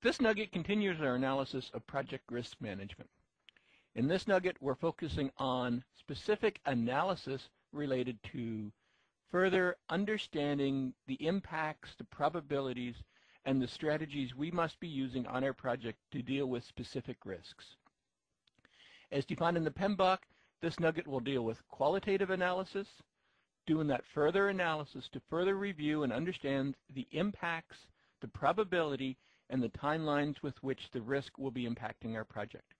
This nugget continues our analysis of project risk management. In this nugget, we're focusing on specific analysis related to further understanding the impacts, the probabilities, and the strategies we must be using on our project to deal with specific risks. As defined in the PMP, this nugget will deal with qualitative analysis, doing that further analysis to further review and understand the impacts, the probability, and the timelines with which the risk will be impacting our project.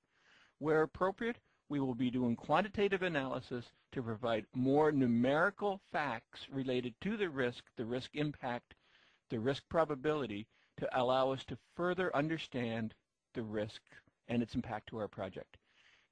Where appropriate, we will be doing quantitative analysis to provide more numerical facts related to the risk impact, the risk probability, to allow us to further understand the risk and its impact to our project.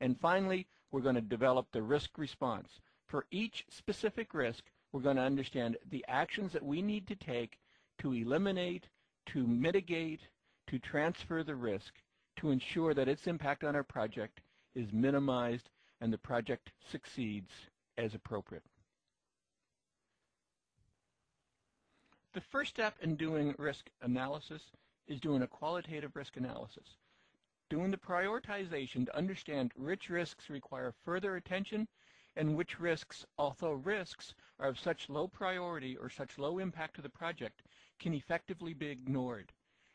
And finally, we're going to develop the risk response. For each specific risk, we're going to understand the actions that we need to take to eliminate, to mitigate, to transfer the risk, to ensure that its impact on our project is minimized and the project succeeds as appropriate. The first step in doing risk analysis is doing a qualitative risk analysis. Doing the prioritization to understand which risks require further attention and which risks, although risks are of such low priority or such low impact to the project, can effectively be ignored.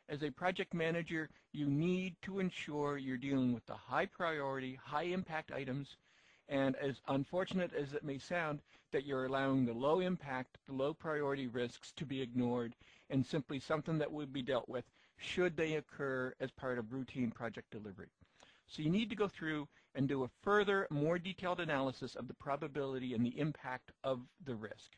As a project manager, you need to ensure you're dealing with the high priority, high impact items, and as unfortunate as it may sound, that you're allowing the low impact, the low priority risks to be ignored and simply something that would be dealt with should they occur as part of routine project delivery. So you need to go through and do a further, more detailed analysis of the probability and the impact of the risk.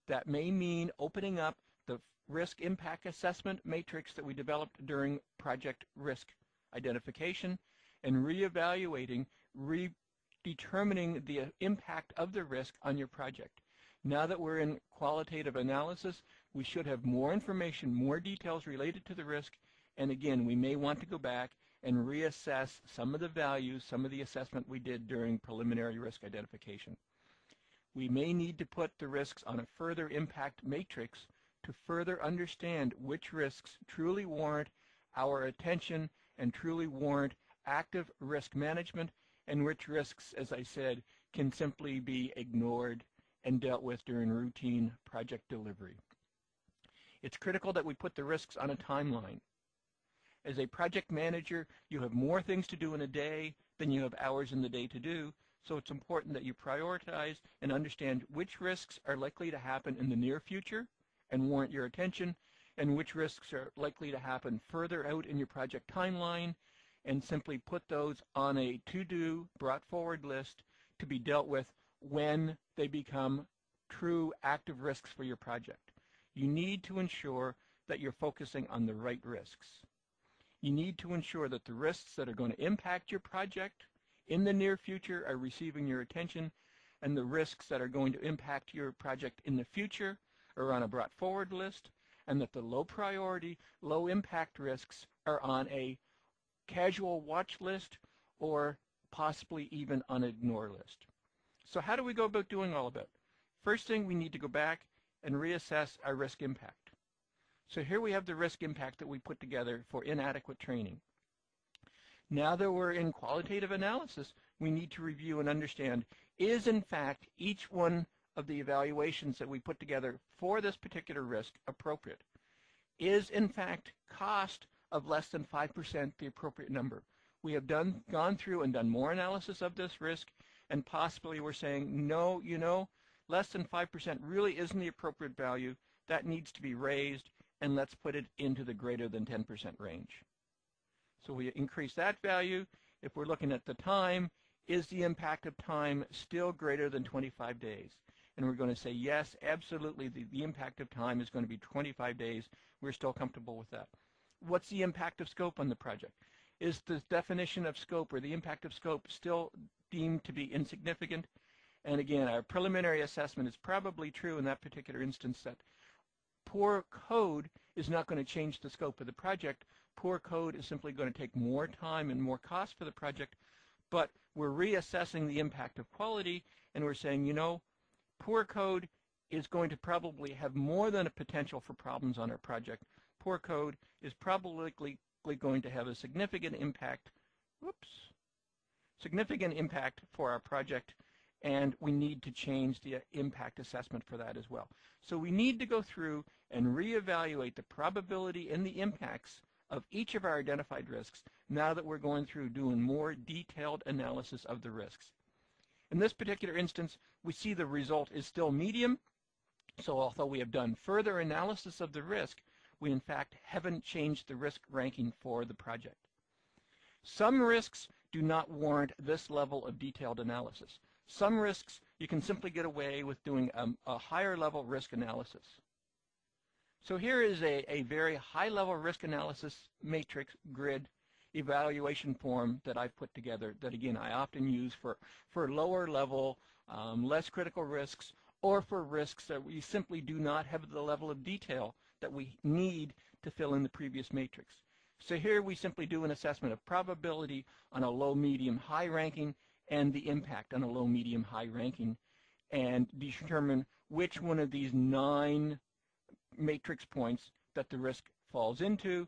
That may mean opening up the risk impact assessment matrix that we developed during project risk identification and reevaluating, determining the impact of the risk on your project. Now that we're in qualitative analysis, we should have more information, more details related to the risk, and again, we may want to go back and reassess some of the values, some of the assessment we did during preliminary risk identification. We may need to put the risks on a further impact matrix to further understand which risks truly warrant our attention and truly warrant active risk management, and which risks, as I said, can simply be ignored and dealt with during routine project delivery. It's critical that we put the risks on a timeline. As a project manager, you have more things to do in a day than you have hours in the day to do, so it's important that you prioritize and understand which risks are likely to happen in the near future and warrant your attention, and which risks are likely to happen further out in your project timeline, and simply put those on a to-do, brought forward list to be dealt with when they become true active risks for your project. You need to ensure that you're focusing on the right risks. You need to ensure that the risks that are going to impact your project in the near future are receiving your attention, and the risks that are going to impact your project in the future are on a brought forward list, and that the low priority, low impact risks are on a casual watch list or possibly even on an ignore list. So how do we go about doing all of it? First thing, we need to go back and reassess our risk impact. So here we have the risk impact that we put together for inadequate training. Now that we're in qualitative analysis, we need to review and understand, is in fact each one of the evaluations that we put together for this particular risk appropriate? Is in fact cost of less than 5% the appropriate number? We have gone through and done more analysis of this risk, and possibly we're saying, no, less than 5% really isn't the appropriate value. That needs to be raised, and let's put it into the greater than 10% range. So we increase that value. If we're looking at the time, is the impact of time still greater than 25 days? And we're going to say, yes, absolutely, the impact of time is going to be 25 days. We're still comfortable with that. What's the impact of scope on the project? Is the definition of scope or the impact of scope still deemed to be insignificant? And again, our preliminary assessment is probably true in that particular instance that poor code is not going to change the scope of the project. Poor code is simply going to take more time and more cost for the project, but we're reassessing the impact of quality, and we're saying, poor code is going to probably have more than a potential for problems on our project. Poor code is probably going to have a significant impact, significant impact for our project, and we need to change the impact assessment for that as well. So we need to go through and reevaluate the probability and the impacts of each of our identified risks now that we're going through doing more detailed analysis of the risks. In this particular instance, we see the result is still medium, so although we have done further analysis of the risk, we in fact haven't changed the risk ranking for the project. Some risks do not warrant this level of detailed analysis. Some risks you can simply get away with doing a higher level risk analysis. So here is a very high level risk analysis matrix grid evaluation form that I've put together that, again, I often use for lower level, less critical risks, or for risks that we simply do not have the level of detail that we need to fill in the previous matrix. So here we simply do an assessment of probability on a low, medium, high ranking and the impact on a low, medium, high ranking, and determine which one of these 9 matrix points that the risk falls into.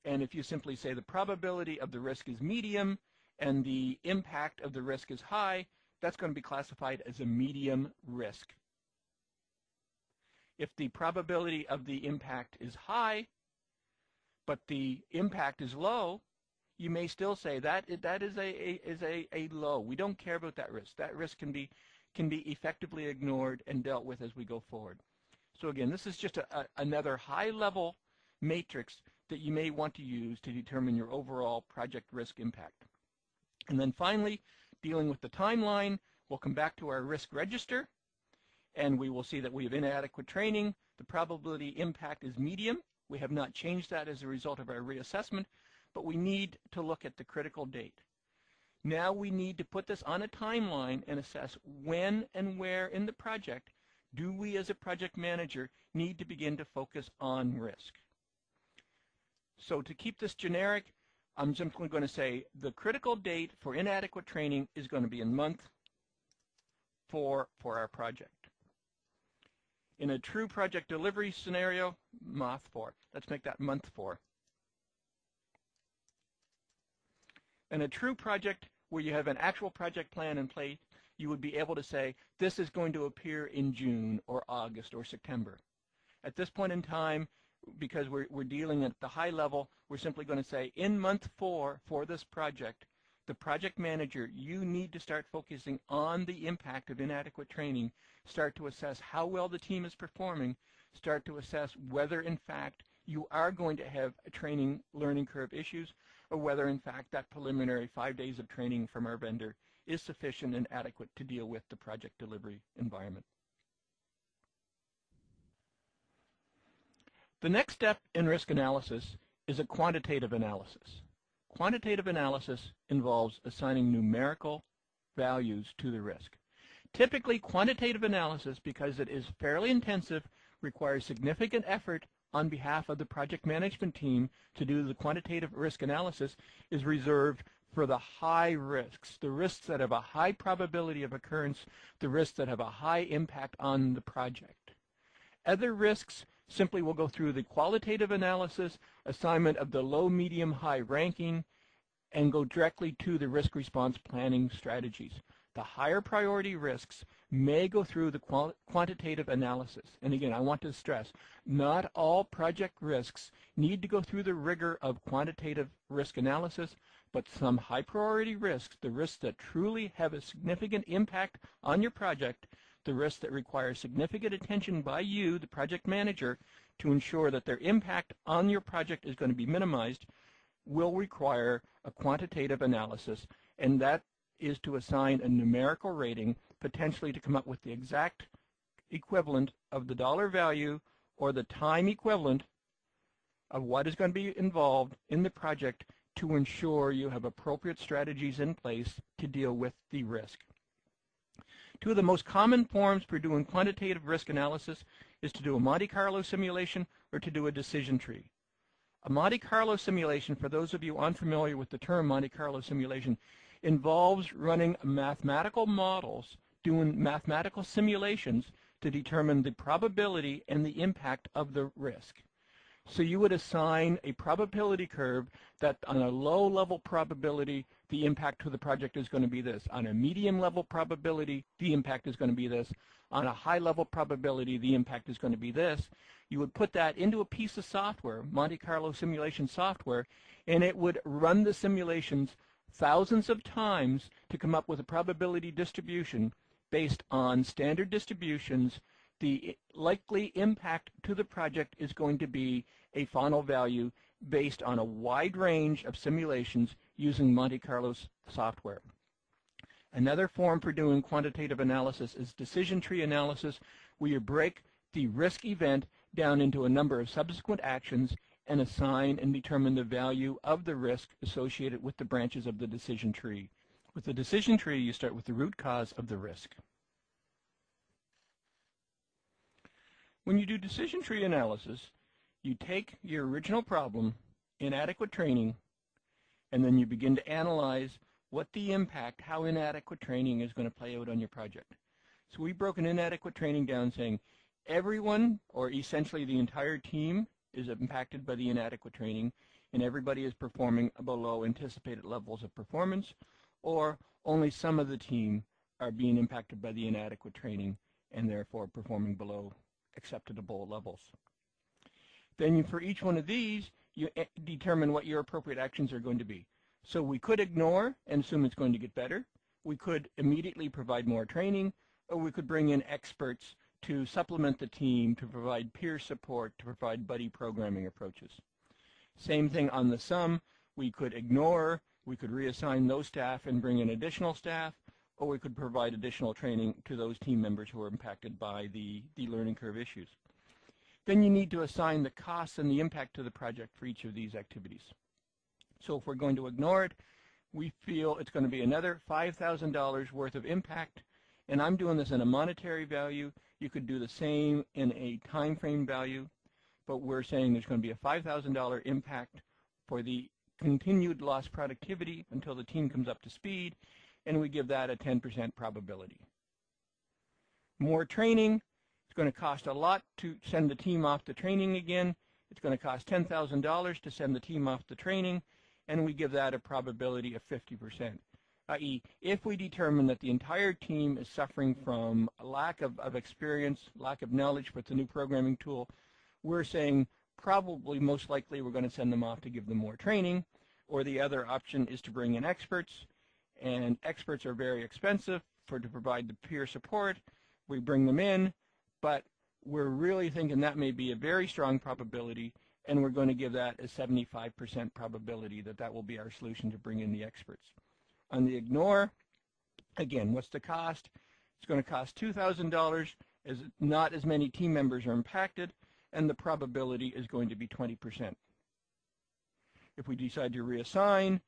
And if you simply say the probability of the risk is medium and the impact of the risk is high, that's going to be classified as a medium risk. If the probability of the impact is high, but the impact is low, you may still say that is a low. We don't care about that risk. That risk can be effectively ignored and dealt with as we go forward. So again, this is just another high-level matrix that you may want to use to determine your overall project risk impact. And then finally, dealing with the timeline, we'll come back to our risk register, and we will see that we have inadequate training. The probability impact is medium. We have not changed that as a result of our reassessment, but we need to look at the critical date. Now we need to put this on a timeline and assess when and where in the project do we as a project manager need to begin to focus on risk. So to keep this generic, I'm simply going to say the critical date for inadequate training is going to be in month 4 for our project. In a true project delivery scenario, month 4. Let's make that month 4. In a true project where you have an actual project plan in place, you would be able to say this is going to appear in June or August or September. At this point in time, because we're dealing at the high level, we're simply going to say in month 4 for this project, the project manager, you need to start focusing on the impact of inadequate training, start to assess how well the team is performing, start to assess whether in fact you are going to have a training learning curve issues, or whether in fact that preliminary 5 days of training from our vendor is sufficient and adequate to deal with the project delivery environment. The next step in risk analysis is a quantitative analysis. Quantitative analysis involves assigning numerical values to the risk. Typically, quantitative analysis, because it is fairly intensive, requires significant effort on behalf of the project management team to do the quantitative risk analysis, is reserved for the high risks, the risks that have a high probability of occurrence, the risks that have a high impact on the project. Other risks simply will go through the qualitative analysis, assignment of the low, medium, high ranking, and go directly to the risk response planning strategies. The higher priority risks may go through the quantitative analysis. And again, I want to stress, not all project risks need to go through the rigor of quantitative risk analysis, but some high priority risks, the risks that truly have a significant impact on your project, the risks that require significant attention by you, the project manager, to ensure that their impact on your project is going to be minimized, will require a quantitative analysis, and that is to assign a numerical rating, potentially to come up with the exact equivalent of the dollar value or the time equivalent of what is going to be involved in the project to ensure you have appropriate strategies in place to deal with the risk. Two of the most common forms for doing quantitative risk analysis is to do a Monte Carlo simulation or to do a decision tree. A Monte Carlo simulation, for those of you unfamiliar with the term Monte Carlo simulation, involves running mathematical models, doing mathematical simulations to determine the probability and the impact of the risk. So you would assign a probability curve that on a low level probability, the impact to the project is going to be this. On a medium level probability, the impact is going to be this. On a high level probability, the impact is going to be this. You would put that into a piece of software, Monte Carlo simulation software, and it would run the simulations thousands of times to come up with a probability distribution based on standard distributions. The likely impact to the project is going to be a final value based on a wide range of simulations using Monte Carlo's software. Another form for doing quantitative analysis is decision tree analysis, where you break the risk event down into a number of subsequent actions and assign and determine the value of the risk associated with the branches of the decision tree. With the decision tree, you start with the root cause of the risk. When you do decision tree analysis, you take your original problem, inadequate training, and then you begin to analyze what the impact, how inadequate training is going to play out on your project. So we've broken inadequate training down saying everyone, or essentially the entire team, is impacted by the inadequate training, and everybody is performing below anticipated levels of performance, or only some of the team are being impacted by the inadequate training and therefore performing below acceptable levels. Then for each one of these, you determine what your appropriate actions are going to be. So we could ignore and assume it's going to get better. We could immediately provide more training, or we could bring in experts to supplement the team, to provide peer support, to provide buddy programming approaches. Same thing on the sum. We could ignore, we could reassign those staff and bring in additional staff, or we could provide additional training to those team members who are impacted by the learning curve issues. Then you need to assign the costs and the impact to the project for each of these activities. So if we're going to ignore it, we feel it's going to be another $5,000 worth of impact, and I'm doing this in a monetary value. You could do the same in a time frame value, but we're saying there's going to be a $5,000 impact for the continued lost productivity until the team comes up to speed, and we give that a 10% probability. More training. It's going to cost a lot to send the team off to training again. It's going to cost $10,000 to send the team off to training, and we give that a probability of 50%. I.e., if we determine that the entire team is suffering from a lack of experience, lack of knowledge with the new programming tool, we're saying probably most likely we're going to send them off to give them more training, or the other option is to bring in experts, and experts are very expensive to provide the peer support. We bring them in, but we're really thinking that may be a very strong probability, and we're going to give that a 75% probability that that will be our solution to bring in the experts. On the ignore, again, what's the cost? It's going to cost $2,000 as not as many team members are impacted, and the probability is going to be 20%. If we decide to reassign,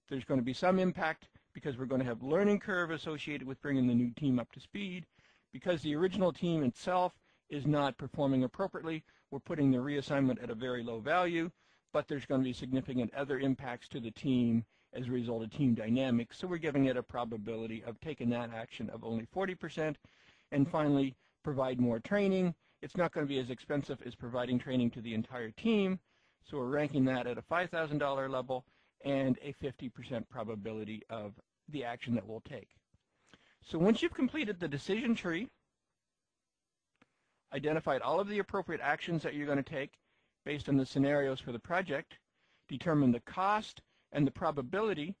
there's going to be some impact because we're going to have learning curve associated with bringing the new team up to speed. Because the original team itself is not performing appropriately, we're putting the reassignment at a very low value, but there's going to be significant other impacts to the team as a result of team dynamics, so we're giving it a probability of taking that action of only 40%. And finally, provide more training. It's not going to be as expensive as providing training to the entire team, so we're ranking that at a $5,000 level and a 50% probability of the action that we'll take. So once you've completed the decision tree, identified all of the appropriate actions that you're going to take based on the scenarios for the project, determine the cost and the probability,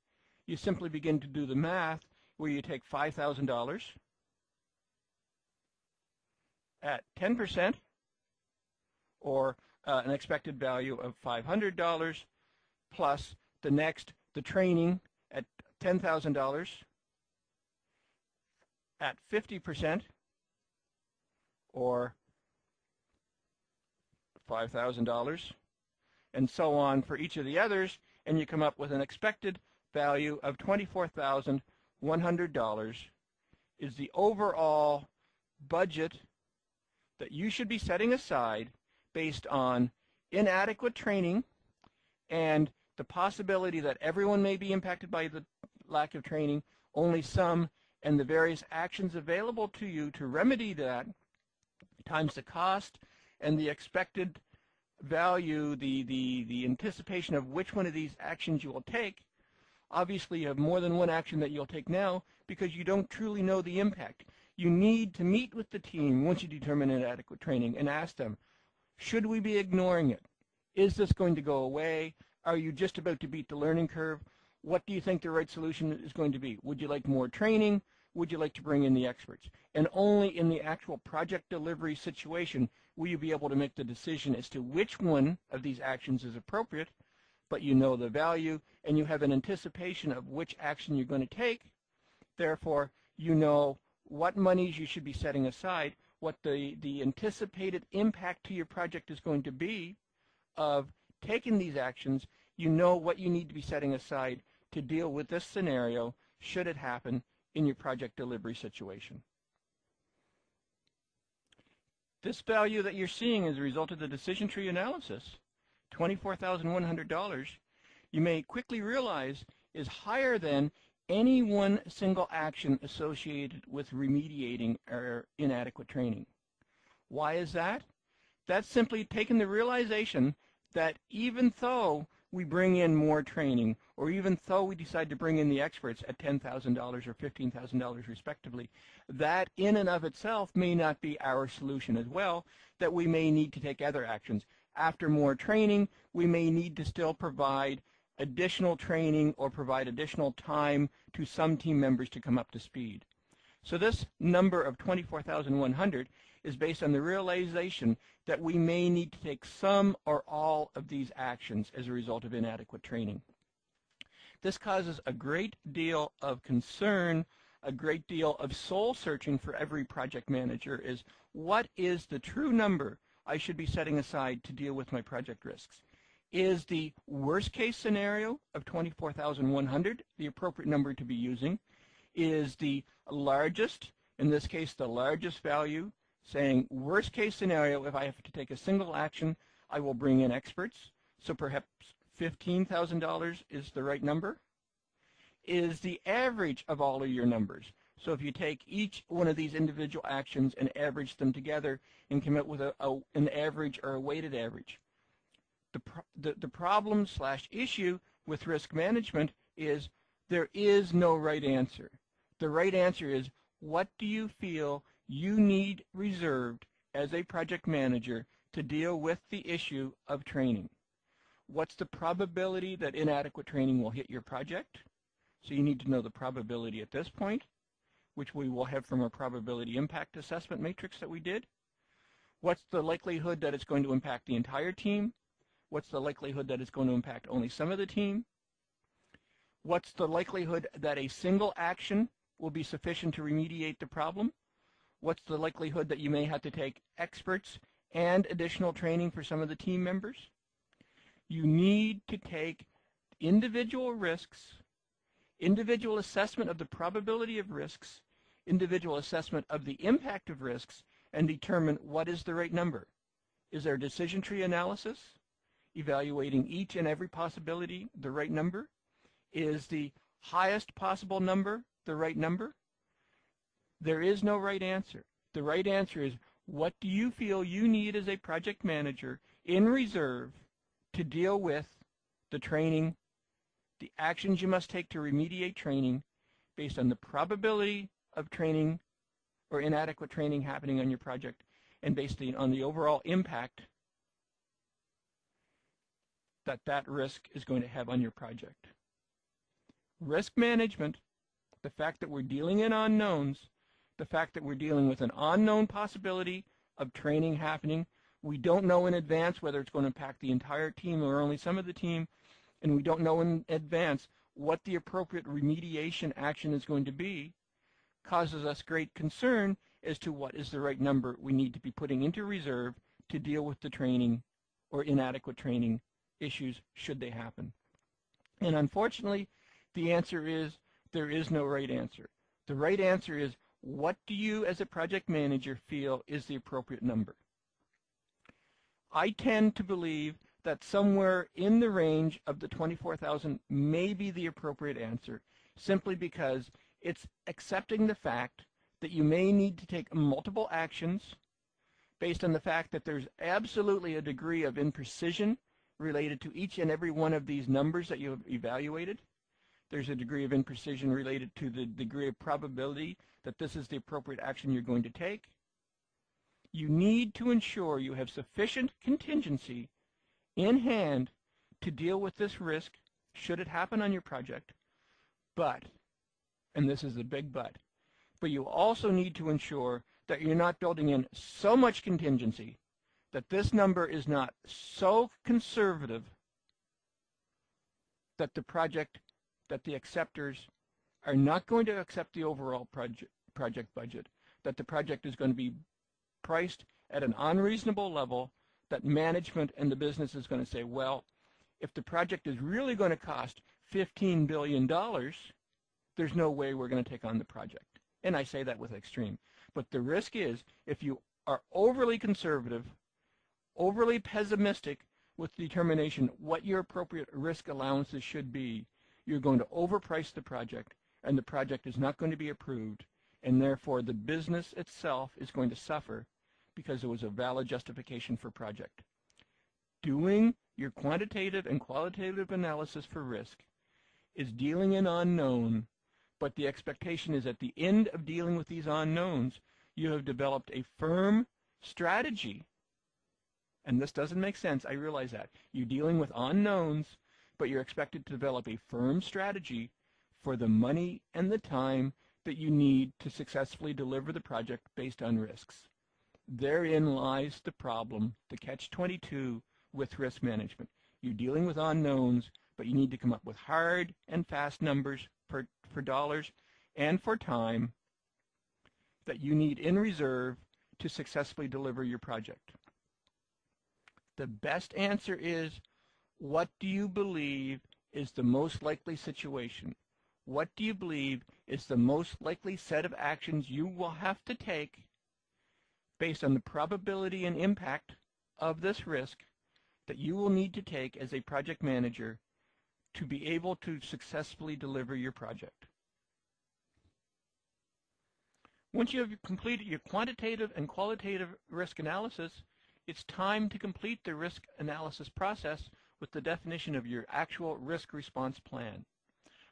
you simply begin to do the math where you take $5,000 at 10%, or an expected value of $500, plus the training at $10,000 at 50%, or $5,000, and so on for each of the others, and you come up with an expected value of $24,100 is the overall budget that you should be setting aside based on inadequate training and the possibility that everyone may be impacted by the lack of training, only some, and the various actions available to you to remedy that, times the cost and the expected value, the anticipation of which one of these actions you will take, obviously you have more than one action that you'll take now because you don't truly know the impact. You need to meet with the team once you determine inadequate training and ask them, should we be ignoring it? Is this going to go away? Are you just about to beat the learning curve? What do you think the right solution is going to be? Would you like more training? Would you like to bring in the experts? And only in the actual project delivery situation will you be able to make the decision as to which one of these actions is appropriate, but you know the value and you have an anticipation of which action you're going to take. Therefore, you know what monies you should be setting aside, what the anticipated impact to your project is going to be of taking these actions. You know what you need to be setting aside to deal with this scenario should it happen in your project delivery situation. This value that you're seeing as a result of the decision tree analysis, $24,100, you may quickly realize is higher than any one single action associated with remediating or inadequate training. Why is that? That's simply taking the realization that even though we bring in more training, or even though we decide to bring in the experts at $10,000 or $15,000 respectively, that in and of itself may not be our solution as well, that we may need to take other actions. After more training, we may need to still provide additional training or provide additional time to some team members to come up to speed. So this number of 24,100 is based on the realization that we may need to take some or all of these actions as a result of inadequate training. This causes a great deal of concern, a great deal of soul searching for every project manager is, what is the true number I should be setting aside to deal with my project risks? Is the worst case scenario of 24,100 the appropriate number to be using? Is the largest, in this case the largest value, saying worst case scenario, if I have to take a single action, I will bring in experts, so perhaps $15,000 is the right number? Is the average of all of your numbers, so if you take each one of these individual actions and average them together and come up with an average or a weighted average? The problem / issue with risk management is there is no right answer. The right answer is, what do you feel you need reserved as a project manager to deal with the issue of training? What's the probability that inadequate training will hit your project? So you need to know the probability at this point, which we will have from a probability impact assessment matrix that we did. What's the likelihood that it's going to impact the entire team? What's the likelihood that it's going to impact only some of the team? What's the likelihood that a single action will be sufficient to remediate the problem? What's the likelihood that you may have to take experts and additional training for some of the team members? You need to take individual risks, individual assessment of the probability of risks, individual assessment of the impact of risks, and determine what is the right number. Is there a decision tree analysis, evaluating each and every possibility the right number? Is the highest possible number the right number? There is no right answer. The right answer is, what do you feel you need as a project manager in reserve to deal with the training, the actions you must take to remediate training based on the probability of training or inadequate training happening on your project, and based on the overall impact that that risk is going to have on your project. Risk management, the fact that we're dealing in unknowns, the fact that we're dealing with an unknown possibility of training happening, we don't know in advance whether it's going to impact the entire team or only some of the team, and we don't know in advance what the appropriate remediation action is going to be, causes us great concern as to what is the right number we need to be putting into reserve to deal with the training or inadequate training issues should they happen. And unfortunately, the answer is there is no right answer. The right answer is, what do you as a project manager feel is the appropriate number? I tend to believe that somewhere in the range of the 24,000 may be the appropriate answer, simply because it's accepting the fact that you may need to take multiple actions based on the fact that there's absolutely a degree of imprecision related to each and every one of these numbers that you have evaluated. There's a degree of imprecision related to the degree of probability that this is the appropriate action you're going to take. You need to ensure you have sufficient contingency in hand to deal with this risk should it happen on your project. But, and this is the big but you also need to ensure that you're not building in so much contingency that this number is not so conservative that the acceptors are not going to accept the overall project budget, that the project is going to be priced at an unreasonable level, that management and the business is going to say, well, if the project is really going to cost $15 billion, there's no way we're going to take on the project. And I say that with extreme. But the risk is, if you are overly conservative, overly pessimistic with determination what your appropriate risk allowances should be, you're going to overprice the project, and the project is not going to be approved, and therefore the business itself is going to suffer because there was a valid justification for project. Doing your quantitative and qualitative analysis for risk is dealing in unknown, but the expectation is at the end of dealing with these unknowns, you have developed a firm strategy. And this doesn't make sense, I realize that. You're dealing with unknowns, but you're expected to develop a firm strategy for the money and the time that you need to successfully deliver the project based on risks. Therein lies the problem, the catch-22 with risk management. You're dealing with unknowns, but you need to come up with hard and fast numbers for dollars and for time that you need in reserve to successfully deliver your project. The best answer is, what do you believe is the most likely situation? What do you believe is the most likely set of actions you will have to take based on the probability and impact of this risk that you will need to take as a project manager to be able to successfully deliver your project? Once you have completed your quantitative and qualitative risk analysis, it's time to complete the risk analysis process with the definition of your actual risk response plan.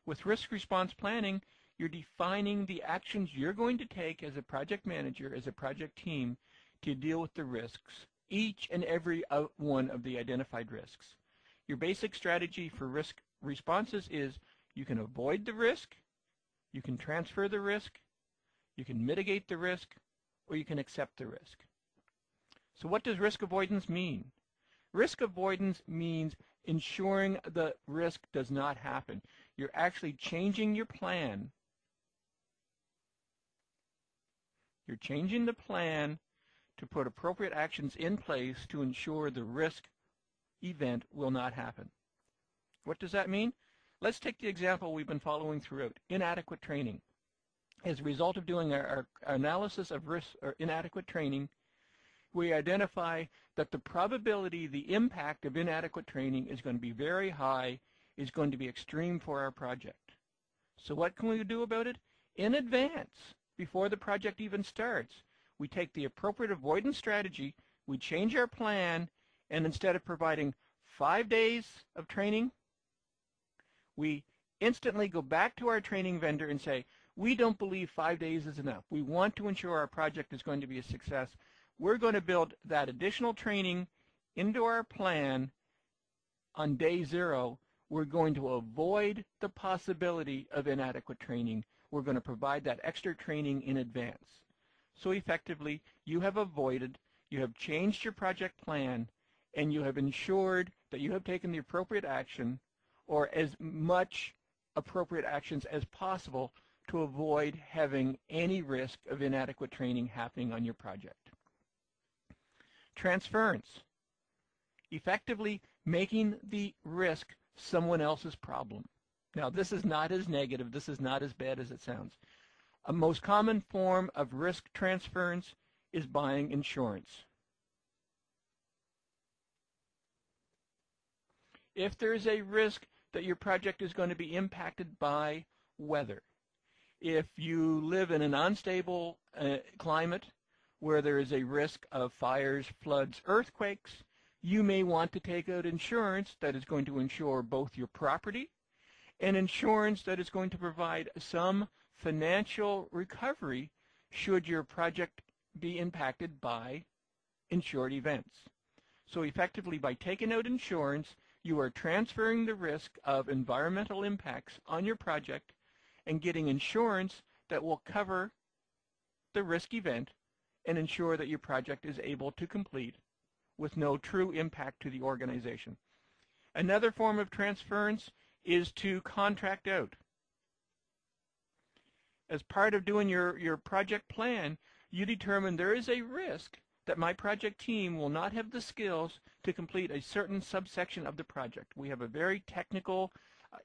With risk response planning, you're defining the actions you're going to take as a project manager, as a project team, to deal with the risks, each and every one of the identified risks. Your basic strategy for risk responses is you can avoid the risk, you can transfer the risk, you can mitigate the risk, or you can accept the risk. So what does risk avoidance mean? Risk avoidance means ensuring the risk does not happen. You're actually changing your plan. You're changing the plan to put appropriate actions in place to ensure the risk event will not happen. What does that mean? Let's take the example we've been following throughout, inadequate training. As a result of doing our analysis of risk or inadequate training, we identify that the probability, the impact of inadequate training is going to be very high, is going to be extreme for our project. So what can we do about it? In advance, before the project even starts, we take the appropriate avoidance strategy, we change our plan, and instead of providing 5 days of training, we instantly go back to our training vendor and say, we don't believe 5 days is enough. We want to ensure our project is going to be a success. We're going to build that additional training into our plan on day 0. We're going to avoid the possibility of inadequate training. We're going to provide that extra training in advance. So effectively, you have avoided, you have changed your project plan, and you have ensured that you have taken the appropriate action, or as much appropriate actions as possible, to avoid having any risk of inadequate training happening on your project. Transference. Effectively making the risk someone else's problem. Now, this is not as negative, this is not as bad as it sounds. A most common form of risk transference is buying insurance. If there is a risk that your project is going to be impacted by weather, if you live in an unstable climate where there is a risk of fires, floods, earthquakes, you may want to take out insurance that is going to insure both your property and insurance that is going to provide some financial recovery should your project be impacted by insured events. So effectively, by taking out insurance, you are transferring the risk of environmental impacts on your project and getting insurance that will cover the risk event and ensure that your project is able to complete with no true impact to the organization. Another form of transference is to contract out. As part of doing your project plan, you determine there is a risk that my project team will not have the skills to complete a certain subsection of the project. We have a very technical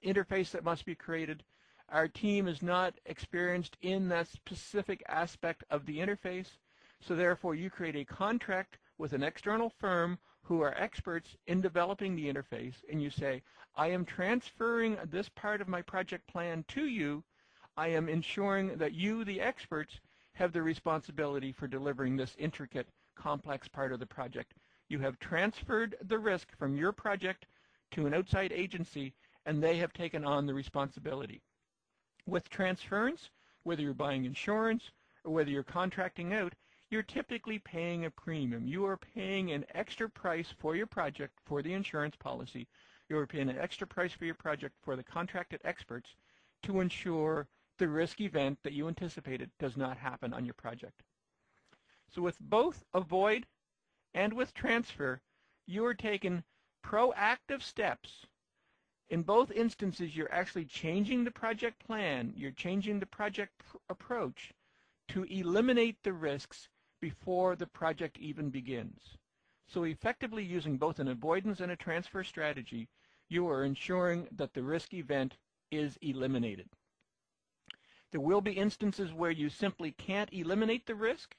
interface that must be created. Our team is not experienced in that specific aspect of the interface, so therefore you create a contract with an external firm who are experts in developing the interface, and you say, I am transferring this part of my project plan to you. I am ensuring that you, the experts, have the responsibility for delivering this intricate, complex part of the project. You have transferred the risk from your project to an outside agency, and they have taken on the responsibility. With transference, whether you're buying insurance or whether you're contracting out, you're typically paying a premium. You are paying an extra price for your project for the insurance policy. You are paying an extra price for your project for the contracted experts to ensure the risk event that you anticipated does not happen on your project. So with both avoid and with transfer, you are taking proactive steps. In both instances, you're actually changing the project plan. You're changing the project approach to eliminate the risks before the project even begins. So effectively using both an avoidance and a transfer strategy, you are ensuring that the risk event is eliminated. There will be instances where you simply can't eliminate the risk,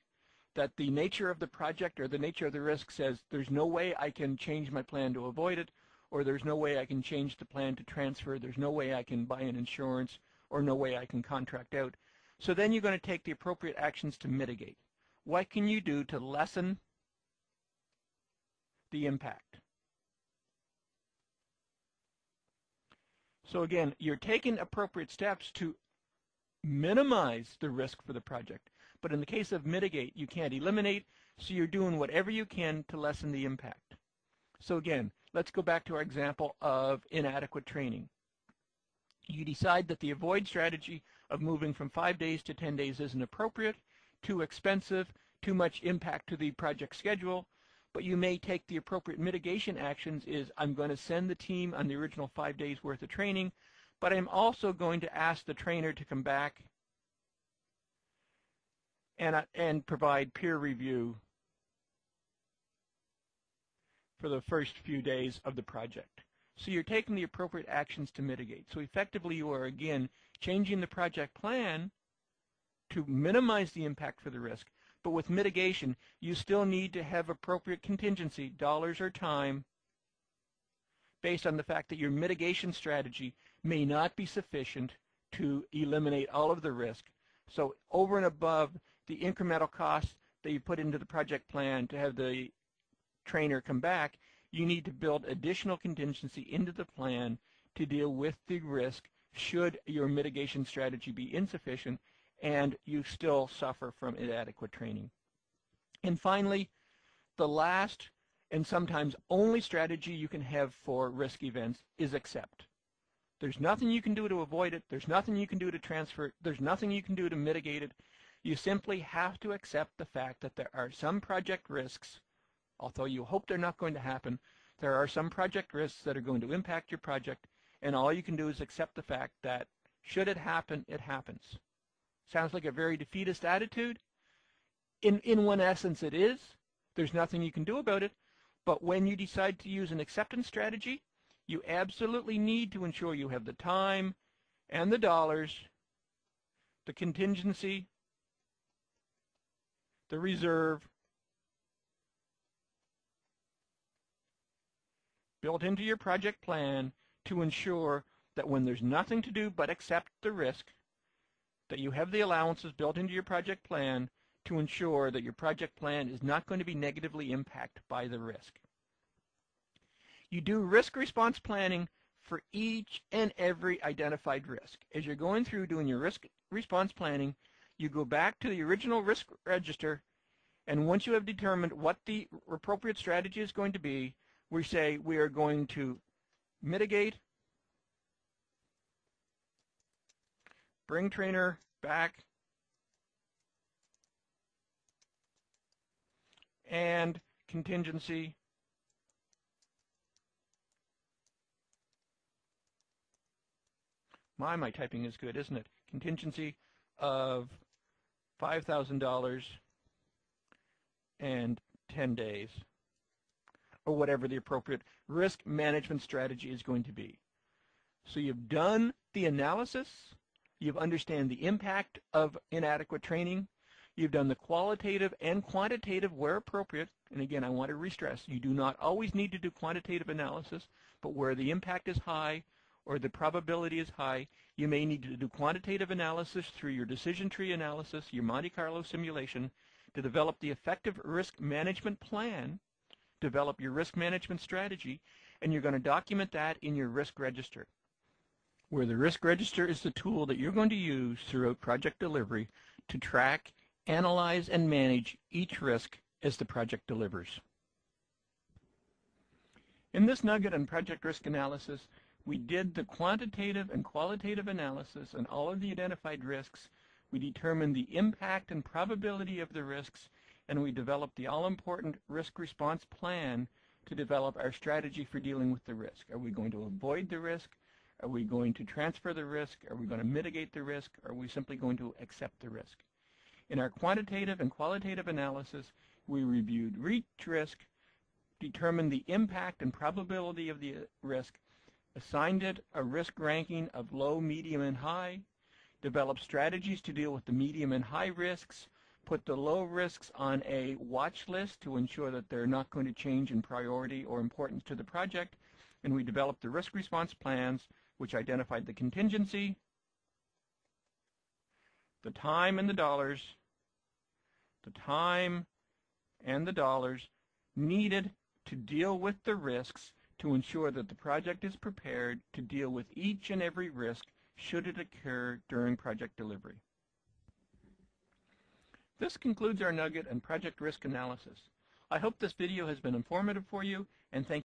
that the nature of the project or the nature of the risk says there's no way I can change my plan to avoid it, or there's no way I can change the plan to transfer, there's no way I can buy an insurance, or no way I can contract out. So then you're going to take the appropriate actions to mitigate. What can you do to lessen the impact? So again, you're taking appropriate steps to minimize the risk for the project. But in the case of mitigate, you can't eliminate, so you're doing whatever you can to lessen the impact. So again, let's go back to our example of inadequate training. You decide that the avoid strategy of moving from 5 days to 10 days isn't appropriate, too expensive, too much impact to the project schedule, but you may take the appropriate mitigation actions is I'm going to send the team on the original 5 days worth of training, but I'm also going to ask the trainer to come back and provide peer review for the first few days of the project. So you're taking the appropriate actions to mitigate. So effectively you are again changing the project plan to minimize the impact for the risk, but with mitigation you still need to have appropriate contingency, dollars or time, based on the fact that your mitigation strategy may not be sufficient to eliminate all of the risk. So over and above the incremental costs that you put into the project plan to have the trainer come back, you need to build additional contingency into the plan to deal with the risk should your mitigation strategy be insufficient and you still suffer from inadequate training. And finally, the last and sometimes only strategy you can have for risk events is accept. There's nothing you can do to avoid it. There's nothing you can do to transfer it. There's nothing you can do to mitigate it. You simply have to accept the fact that there are some project risks, although you hope they're not going to happen. There are some project risks that are going to impact your project, and all you can do is accept the fact that should it happen, it happens. Sounds like a very defeatist attitude. In one essence it is. There's nothing you can do about it. But when you decide to use an acceptance strategy, you absolutely need to ensure you have the time and the dollars, the contingency, the reserve built into your project plan to ensure that when there's nothing to do but accept the risk, that you have the allowances built into your project plan to ensure that your project plan is not going to be negatively impacted by the risk. You do risk response planning for each and every identified risk. As you're going through doing your risk response planning, you go back to the original risk register, and once you have determined what the appropriate strategy is going to be, we say we are going to mitigate, bring trainer back, and contingency. My typing is good, isn't it? Contingency of $5,000 and 10 days, or whatever the appropriate risk management strategy is going to be. So you've done the analysis, you've understand the impact of inadequate training, you've done the qualitative and quantitative where appropriate, and again I want to re-stress, you do not always need to do quantitative analysis, but where the impact is high or the probability is high, you may need to do quantitative analysis through your decision tree analysis, your Monte Carlo simulation, to develop the effective risk management plan, develop your risk management strategy, and you're going to document that in your risk register, where the risk register is the tool that you're going to use throughout project delivery to track, analyze, and manage each risk as the project delivers. In this nugget on project risk analysis, we did the quantitative and qualitative analysis on all of the identified risks. We determined the impact and probability of the risks, and we developed the all-important risk response plan to develop our strategy for dealing with the risk. Are we going to avoid the risk? Are we going to transfer the risk? Are we going to mitigate the risk? Are we simply going to accept the risk? In our quantitative and qualitative analysis, we reviewed each risk, determined the impact and probability of the risk, assigned it a risk ranking of low, medium, and high, developed strategies to deal with the medium and high risks, put the low risks on a watch list to ensure that they're not going to change in priority or importance to the project, and we developed the risk response plans, which identified the contingency, the time and the dollars, needed to deal with the risks to ensure that the project is prepared to deal with each and every risk should it occur during project delivery. This concludes our nugget on project risk analysis. I hope this video has been informative for you, and thank you.